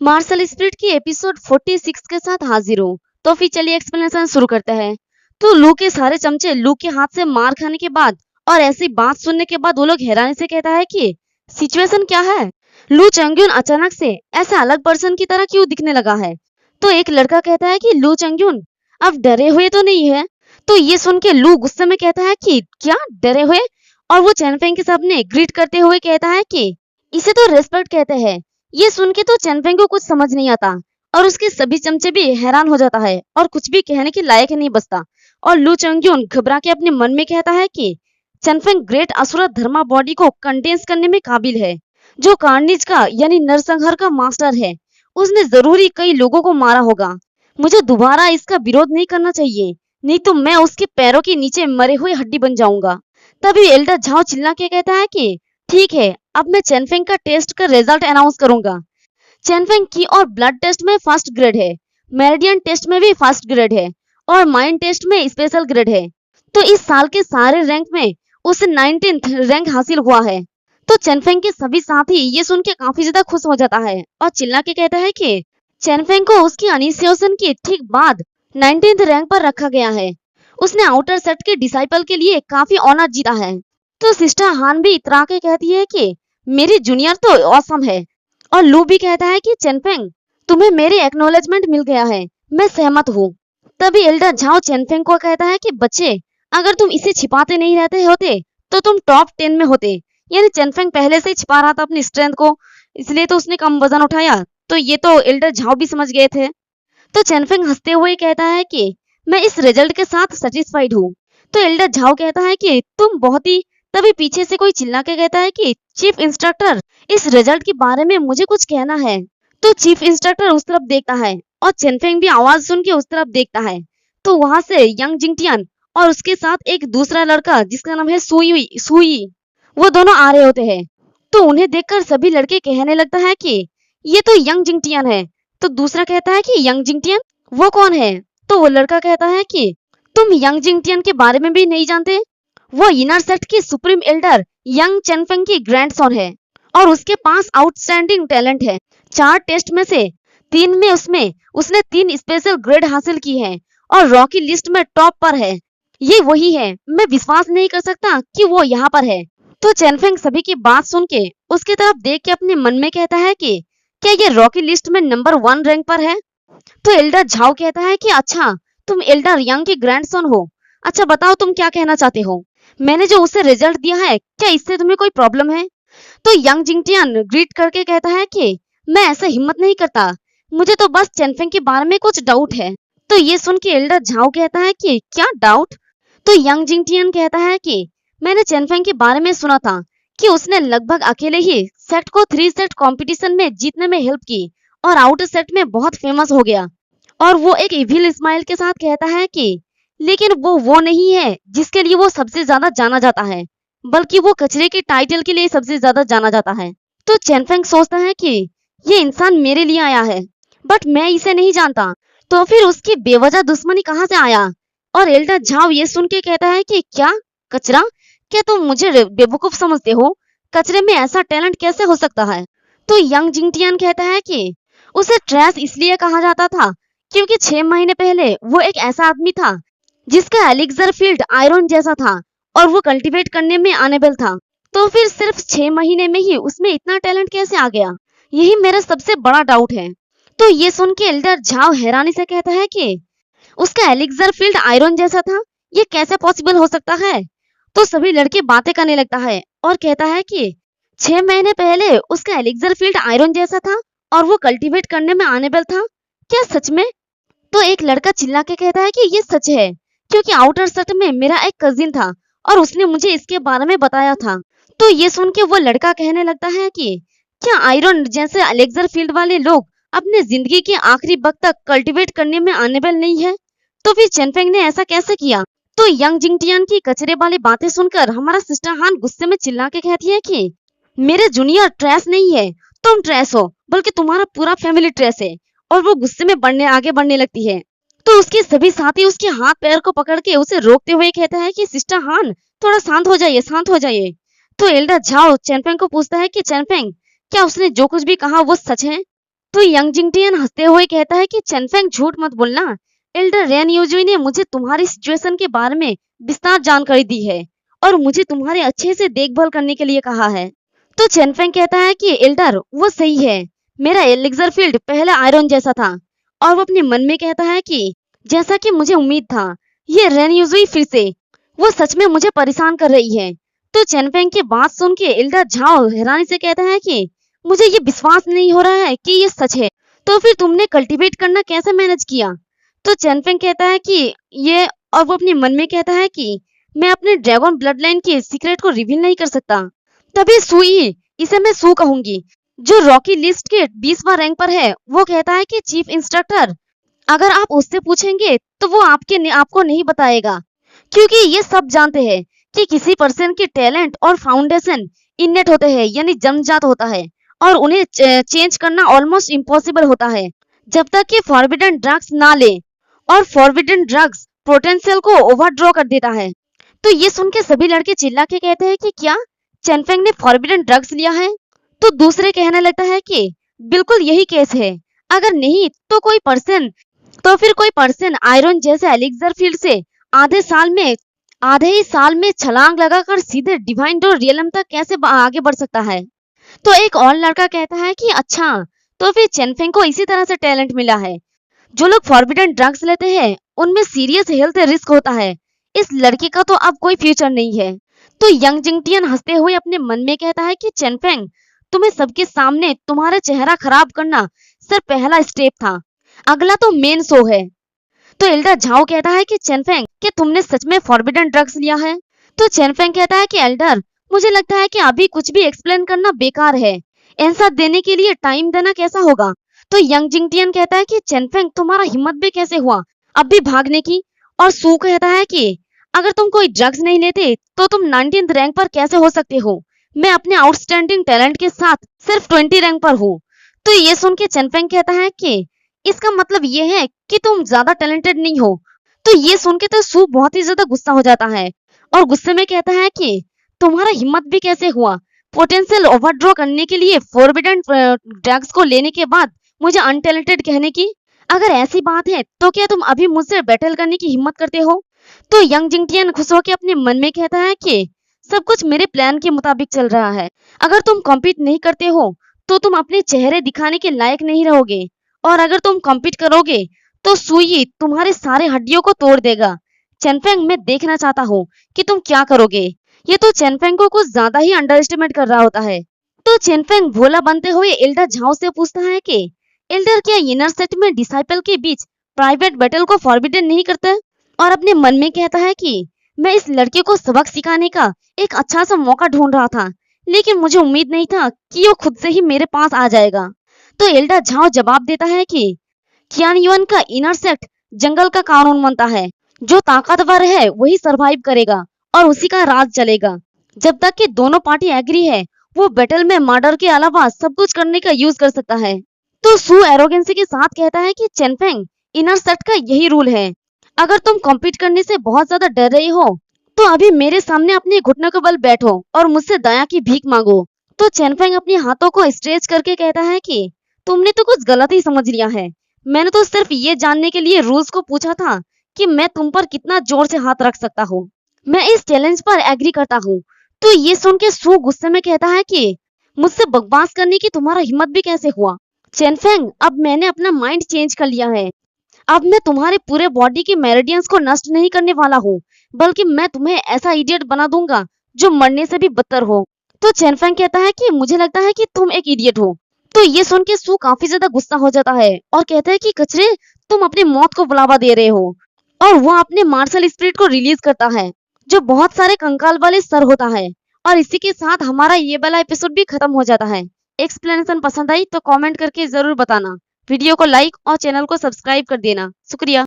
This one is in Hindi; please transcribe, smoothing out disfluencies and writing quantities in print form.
मार्शल स्पिरिट की एपिसोड 46 के साथ हाजिर हूँ। तो फिर चलिए एक्सप्लेनेशन शुरू करते हैं। तो लू के सारे चमचे लू के हाथ से मार खाने के बाद और ऐसी बात सुनने के बाद वो लोग हैरानी से कहता है कि सिचुएशन क्या है। लू चंग्यून अचानक से ऐसे अलग पर्सन की तरह क्यों दिखने लगा है। तो एक लड़का कहता है कि लू चंग्यून अब डरे हुए तो नहीं है। तो ये सुन के लू गुस्से में कहता है कि क्या डरे हुए, और वो चैनफेंग के सामने ग्रीट करते हुए कहता है कि इसे तो रेस्पेक्ट कहते हैं। ये सुन के तो चैनफेंग को कुछ समझ नहीं आता और उसके सभी चमचे भी हैरान हो जाता है और कुछ भी कहने के लायक नहीं बचता। और लू चंग्यून घबरा के अपने मन में कहता है कि चैनफेंग ग्रेट असुरा धर्मा बॉडी को कंटेंस करने में काबिल है, जो कार्निज का यानी नरसंहार का मास्टर है। उसने जरूरी कई लोगों को मारा होगा। मुझे दोबारा इसका विरोध नहीं करना चाहिए, नहीं तो मैं उसके पैरों के नीचे मरे हुए हड्डी बन जाऊंगा। तभी एल्डर झाओ चिल्ला के कहता है कि ठीक है, अब मैं चैनफेंग का टेस्ट का रिजल्ट अनाउंस करूंगा। चैनफेंग की और ब्लड टेस्ट में फर्स्ट ग्रेड है, मेरिडियन टेस्ट में भी फर्स्ट ग्रेड है और माइंड टेस्ट में स्पेशल ग्रेड है। तो इस साल के सारे रैंक में उसे 19th रैंक हासिल हुआ है। तो चैनफेंग के सभी साथी ये सुन के काफी ज्यादा खुश हो जाता है और चिल्ला के कहता है कि चैनफेंग को उसकी इनिशिएशन के ठीक बाद 19th रैंक पर रखा गया है। उसने आउटर सेट के डिसाइपल के लिए काफी ऑनर जीता है। तो सिस्टर हान भी इतरा के कहती है कि मेरी जूनियर तो ऑसम है। और लू भी कहता है कि चैनफेंग तुम्हें मेरी एक्नॉलेजमेंट मिल गया है, मैं सहमत हूँ। तभी एल्डर झाओ चैनफेंग को कहता है कि बच्चे, अगर तुम इसे छिपाते नहीं रहते होते तो तुम टॉप 10 में होते। यानी चैनफेंग पहले से ही छिपा रहा था अपनी स्ट्रेंथ को, इसलिए तो उसने कम वजन उठाया। तो ये तो एल्डर झाओ भी समझ गए थे। तो चैनफेंग हंसते हुए कहता है कि मैं इस रिजल्ट के साथ सेटिस्फाइड हूँ। तो एल्डर झाओ कहता है कि तुम बहुत ही। तभी पीछे से कोई चिल्ला के कहता है कि चीफ इंस्ट्रक्टर, इस रिजल्ट के बारे में मुझे कुछ कहना है। तो चीफ इंस्ट्रक्टर उस तरफ देखता है और चैनफेंग भी आवाज सुन के उस तरफ देखता है। तो वहां से यंग जिंगटियन और उसके साथ एक दूसरा लड़का जिसका नाम है सुई, वो दोनों आ रहे होते हैं। तो उन्हें देखकर सभी लड़के कहने लगता है कि ये तो यंग जिंगटियन है। तो दूसरा कहता है कि यंग जिंगटियन वो कौन है। तो वो लड़का कहता है कि तुम यंग जिंगटियन के बारे में भी नहीं जानते। वो इनर सेट की सुप्रीम एल्डर यंग चैनफेंग की ग्रैंडसन है और उसके पास आउटस्टैंडिंग टैलेंट है। 4 टेस्ट में से 3 में उसने 3 स्पेशल ग्रेड हासिल की है और रॉकी लिस्ट में टॉप पर है। ये वही है, मैं विश्वास नहीं कर सकता कि वो यहाँ पर है। तो चैनफेंग सभी की बात सुन के उसकी तरफ देख के अपने मन में कहता है कि क्या ये रॉकी लिस्ट में नंबर 1 रैंक पर है। तो एल्डर झाओ कहता है कि अच्छा, तुम एल्डर यंग की ग्रैंडसन हो। अच्छा बताओ, तुम क्या कहना चाहते हो। मैंने जो उसे रिजल्ट दिया है, क्या इससे तुम्हें कोई प्रॉब्लम है। तो यंग जिंगटियन ग्रीट करके कहता है कि मैं ऐसा हिम्मत नहीं करता, मुझे तो बस चैनफेंग के बारे में कुछ डाउट है। तो ये सुन के एल्डर झाओ कहता है कि क्या डाउट। तो यंग जिंगटियन कहता है कि मैंने चैनफेंग के बारे में सुना था कि उसने लगभग अकेले ही सेट को 3 सेट कंपटीशन में जीतने में हेल्प की और आउटर सेट में बहुत फेमस हो गया। और वो एक इविल स्माइल के साथ कहता है कि लेकिन वो नहीं है जिसके लिए वो सबसे ज्यादा जाना जाता है, बल्कि वो कचरे के टाइटल के लिए सबसे ज्यादा जाना जाता है। तो चैनफेंग सोचता है कि ये इंसान मेरे लिए आया है, बट मैं इसे नहीं जानता, तो फिर उसकी बेवजह दुश्मनी कहाँ से आया। और एल्डर झाओ ये सुन के कहता है कि क्या कचरा, क्या तुम मुझे बेवकूफ समझते हो। कचरे में ऐसा टैलेंट कैसे हो सकता है। तो यंग जिंगटियन कहता है कि उसे ट्रैश इसलिए कहा जाता था क्योंकि 6 महीने पहले वो एक ऐसा आदमी था जिसका एलिक्सर फील्ड आयरन जैसा था और वो कल्टीवेट करने में अनेबल था। तो फिर सिर्फ 6 महीने में ही उसमें इतना टैलेंट कैसे आ गया, यही मेरा सबसे बड़ा डाउट है। तो ये सुन के एल्डर झाओ हैरानी से कहता है कि उसका एलिक्सर फील्ड आयरन जैसा था, ये कैसे पॉसिबल हो सकता है। तो सभी लड़के बातें करने लगता है और कहता है कि 6 महीने पहले उसका एलिक्सर फील्ड आयरन जैसा था और वो कल्टीवेट करने में अनेबल था, क्या सच में। तो एक लड़का चिल्ला के कहता है कि ये सच है, क्योंकि आउटर सेट में मेरा एक कजिन था और उसने मुझे इसके बारे में बताया था। तो ये सुन के वो लड़का कहने लगता है कि क्या आयरन जैसे एलेक्सर फील्ड वाले लोग अपने जिंदगी के आखिरी वक्त तक कल्टीवेट करने में अनेबल नहीं है, तो फिर चैनफेंग ने ऐसा कैसे किया। तो यंग जिंगटियन की कचरे वाली बातें सुनकर हमारा सिस्टर हान गुस्से में चिल्ला के कहती है कि मेरे जूनियर ट्रैश नहीं है, तुम ट्रैश हो, बल्कि तुम्हारा पूरा फैमिली ट्रैश है। और वो गुस्से में आगे बढ़ने लगती है। तो उसके सभी साथी उसके हाथ पैर को पकड़ के उसे रोकते हुए कहते हैं कि सिस्टर हान थोड़ा शांत हो जाइए, शांत हो जाइए। तो एल्डर झाओ चैनफेंग को पूछता है कि चैनफेंग, क्या उसने जो कुछ भी कहा वो सच है। तो यंग जिंगटियन हंसते हुए कहता है कि चेनफेंग झूठ मत बोलना। एल्डर रेन यूजुई ने मुझे तुम्हारी सिचुएशन के बारे में विस्तार जानकारी दी है और मुझे तुम्हारे अच्छे से देखभाल करने के लिए कहा है। तो चेनफेंग कहता है कि एल्डर वो सही है, मेरा एलेक्जर फील्ड पहले आयरन जैसा था। और वो अपने मन में कहता है कि जैसा कि मुझे उम्मीद था, ये रेन यूजुई फिर से वो सच में मुझे परेशान कर रही है। तो चेनफेंग की बात सुन के एल्डर झाओ हैरानी से कहता है कि मुझे ये विश्वास नहीं हो रहा है कि ये सच है। तो फिर तुमने कल्टीवेट करना कैसे मैनेज किया? तो चेनफेंग कहता है कि ये, और वो अपने मन में कहता है कि मैं अपने ड्रैगन ब्लड लाइन के सीक्रेट को रिवील नहीं कर सकता। तभी सुई, इसे मैं सू कहूंगी, जो रॉकी लिस्ट के 20वां रैंक पर है, वो कहता है कि चीफ इंस्ट्रक्टर, अगर आप उससे पूछेंगे तो वो आपको नहीं बताएगा, क्योंकि ये सब जानते हैं कि किसी पर्सन के टैलेंट और फाउंडेशन इनेट होते हैं, यानी जन्मजात होता है, और उन्हें चेंज करना ऑलमोस्ट इम्पॉसिबल होता है जब तक कि फॉरबिडन ड्रग्स ना ले, और फॉरबिडन ड्रग्स पोटेंशियल को ओवरड्रॉ कर देता है। तो ये सुन के सभी लड़के चिल्ला के कहते हैं कि क्या चेनफेंग ने फॉरबिडन ड्रग्स लिया है? तो दूसरे कहने लगता है कि बिल्कुल यही केस है, अगर नहीं तो फिर कोई पर्सन आयरन जैसे एलेक्जर फील्ड से आधे ही साल में छलांग लगाकर सीधे डिवाइन डोर रियलम तक कैसे आगे बढ़ सकता है? तो एक और लड़का कहता है कि अच्छा, तो फिर चेनफेंग को इसी तरह से टैलेंट मिला है। जो लोग फॉरबिडन ड्रग्स लेते हैं उनमें सीरियस हेल्थ रिस्क होता है, इस लड़के का तो अब कोई फ्यूचर नहीं है। तो यंग जिंगटियन हंसते हुए अपने मन में कहता है कि चेनफेंग, तुम्हें सबके सामने तुम्हारा चेहरा खराब करना सिर्फ पहला स्टेप था, अगला तो मेन शो है। तो एल्डर झाओ कहता है कि चेनफेंग, क्या तुमने सच में फॉरबिडन ड्रग्स लिया है? तो चेनफेंग कहता है कि एल्डर, मुझे लगता है कि अभी कुछ भी एक्सप्लेन करना बेकार है, आंसर देने के लिए टाइम देना कैसा होगा? तो यंग जिंगटियन कहता है कि चेनफेंग, तुम्हारा हिम्मत भी कैसे हुआ अब भी भागने की? और सू कहता है कि अगर तुम कोई ड्रग्स नहीं लेते तो तुम 19th रैंक पर कैसे हो सकते हो? मैं अपने आउटस्टैंडिंग टैलेंट के साथ सिर्फ 20 रैंक पर हूँ। तो ये सुन के चेनफेंग कहता है कि इसका मतलब ये है कि तुम ज्यादा टैलेंटेड नहीं हो। तो ये सुन के तो सू बहुत ही ज्यादा गुस्सा हो जाता है और गुस्से में कहता है कि तुम्हारा हिम्मत भी कैसे हुआ पोटेंशियल ओवरड्रॉ करने के लिए फॉरबिडन ड्रग्स को लेने के बाद मुझे अनटैलेंटेड कहने की? अगर ऐसी बात है तो क्या तुम अभी मुझसे बैटल करने की हिम्मत करते हो? तो यंग जिंगटियन खुश होकर अपने मन में कहता है कि सब कुछ मेरे प्लान के मुताबिक चल रहा है। अगर तुम कॉम्पीट नहीं करते हो तो तुम अपने चेहरे दिखाने के लायक नहीं रहोगे, और अगर तुम कॉम्पीट करोगे तो सुई तुम्हारे सारे हड्डियों को तोड़ देगा। चेनफेंग, मैं देखना चाहता हूँ कि तुम क्या करोगे। ये तो चेनफेंग को कुछ ज्यादा ही अंडर एस्टिमेट कर रहा होता है। तो चेनफेंग भोला बनते हुए एल्डर झाओ से पूछता है कि एल्डर, क्या इनर सेट में डिसाइपल के बीच प्राइवेट बैटल को फॉरबिडन नहीं करते? और अपने मन में कहता है कि मैं इस लड़के को सबक सिखाने का एक अच्छा सा मौका ढूंढ रहा था, लेकिन मुझे उम्मीद नहीं था कि वो खुद से ही मेरे पास आ जाएगा। तो एल्डर झाओ जवाब देता है कि कियान युआन का इनर सेट जंगल का कानून बनता है, जो ताकतवर है वही सरवाइव करेगा और उसी का राज चलेगा। जब तक कि दोनों पार्टी एग्री है, वो बैटल में मर्डर के अलावा सब कुछ करने का यूज कर सकता है। तो सू एरोगेंसी के साथ कहता है कि चेनफेंग, इनर सेट का यही रूल है, अगर तुम कॉम्पीट करने से बहुत ज्यादा डर रही हो तो अभी मेरे सामने अपने घुटनों के बल बैठो और मुझसे दया की भीख मांगो। तो चेनफेंग अपने हाथों को स्ट्रेच करके कहता है कि तुमने तो कुछ गलत ही समझ लिया है, मैंने तो सिर्फ ये जानने के लिए रूल्स को पूछा था कि मैं तुम पर कितना जोर से हाथ रख सकता हूँ। मैं इस चैलेंज पर एग्री करता हूँ। तो ये सुन के सू गुस्से में कहता है कि मुझसे बकवास करने की तुम्हारा हिम्मत भी कैसे हुआ? चेनफेंग, अब मैंने अपना माइंड चेंज कर लिया है, अब मैं तुम्हारे पूरे बॉडी के मेरिडियंस को नष्ट नहीं करने वाला हूँ, बल्कि मैं तुम्हें ऐसा इडियट बना दूंगा जो मरने से भी बदतर हो। तो चेनफेंग कहता है कि मुझे लगता है कि तुम एक इडियट हो। तो ये सुन के सू काफी ज्यादा गुस्सा हो जाता है और कहता है कि कचरे, तुम अपनी मौत को बुलावा दे रहे हो। और वो अपने मार्शल स्पिरिट को रिलीज करता है, जो बहुत सारे कंकाल वाले सर होता है। और इसी के साथ हमारा ये वाला एपिसोड भी खत्म हो जाता है। एक्सप्लेनेशन पसंद आई तो कमेंट करके जरूर बताना, वीडियो को लाइक और चैनल को सब्सक्राइब कर देना। शुक्रिया।